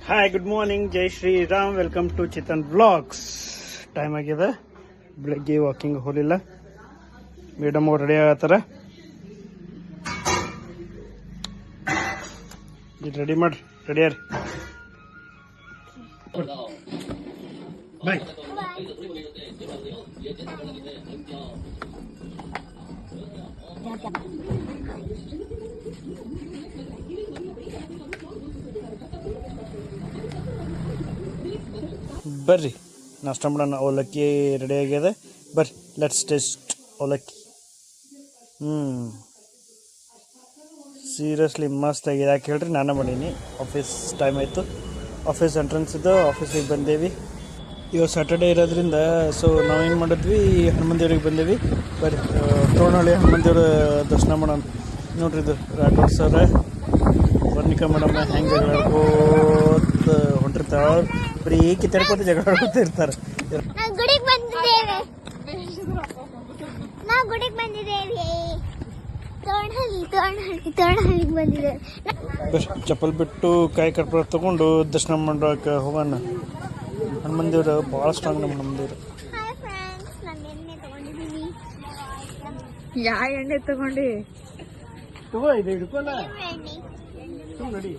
Hi good morning, ಜೈ Shriram. Welcome to Chitan blogs. Time ಆಗಿದೆ, ಬೆಳಗ್ಗೆ ವಾಕಿಂಗ್ ಹೋಗಲಿಲ್ಲ. ಮೇಡಮ್ ಅವ್ರು ರೆಡಿ ಆಗತ್ತಾರ. ರೆಡಿ ಮಾಡ್ರಿ, ರೆಡಿಯಾರಿ. ಬಾಯ್. ಬರ್ರಿ ನಾಷ್ಟ ಮಾಡೋಣ. ಅವಲಕ್ಕಿ ರೆಡಿ ಆಗ್ಯದ, ಬರ್ರಿ ಲೆಟ್ಸ್ ಟೇಸ್ಟ್ ಅವಲಕ್ಕಿ. ಸೀರಿಯಸ್ಲಿ ಮಸ್ತ್ ಆಗಿದೆ. ಯಾಕೆ ಹೇಳ್ರಿ, ನಾನು ಮಾಡೀನಿ. ಆಫೀಸ್ ಟೈಮ್ ಆಯಿತು, ಆಫೀಸ್ ಎಂಟ್ರೆನ್ಸ್ ಇದ್ದು ಆಫೀಸಿಗೆ ಬಂದೇವಿ. ಇವತ್ತು ಸ್ಯಾಟರ್ಡೇ ಇರೋದ್ರಿಂದ ಸೊ ನಾವೇನು ಮಾಡಿದ್ವಿ, ಹನುಮಂದೇವ್ರಿಗೆ ಬಂದೇವಿ. ಬರ್ರಿ ತೋರಣಹಳ್ಳಿ ಹನುಮಂದೇವ್ರ ದರ್ಶನ ಮಾಡೋಣ. ನೋಡ್ರಿ, ಇದು ರಾಠೋಡ್ ಸರ್, ವರ್ಣಿಕಾ ಮೇಡಮ್ ಹೆಂಗೆ ಜಗಳಾಡ್ಕೋತ ಹೊಂಟಿರ್ತಾವೆ. ಬರೀ ಕಿತ್ತಾಡ್ಕೋತ ಜಗಳ ಆಡ್ಕೋತ ಇರ್ತಾರೆ. ಚಪ್ಪಲ್ ಬಿಟ್ಟು ಕಾಯಿ ಕರ್ಪೂರ ತಗೊಂಡು ದರ್ಶನ ಮಾಡೋಕೆ ಹೋಗೋಣ. ಹನುಮಂದೇವ್ರು ಭಾಳ ಸ್ಟ್ರಾಂಗ್. ನಮ್ಮ ಹನುಮಂದೇವ್ರು ಯಾವ ಎಣ್ಣೆ ತಗೊಂಡಿ? ತಗೋ, ಇದು ಹಿಡ್ಕೊಲ್ಲ, ನೋಡಿ.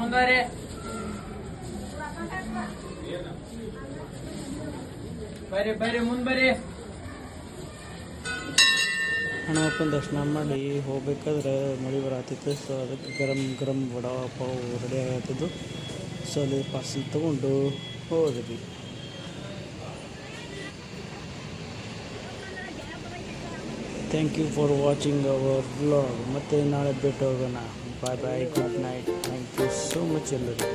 ಮುಂದಾರೆ ಬರ್ರಿ ಮುಂದ್ಬರ್ರಿ. ಹನುಮಪ್ಪನ ದರ್ಶನ ಮಾಡಿ ಹೋಗ್ಬೇಕಾದ್ರೆ ಮಳೆ ಬರತ್ತಿತ್ತು. ಸೊ ಅದಕ್ಕೆ ಗರಂ ಗರಂ ವಡಾ ಪಾವ್ ರೆಡಿ ಆಗತ್ತಿದ್ದು. ಸೊ ಅಲ್ಲಿ ಪಾರ್ಸಲ್ ತೊಗೊಂಡು ಹೋದ್ವಿ. Thank you for watching our vlog. ಮತ್ತೆ ನಾಳೆ ಭೇಟಿ ಹೋಗೋಣ. Bye bye, good night. Thank you so much ಎಲ್ಲರಿಗೂ.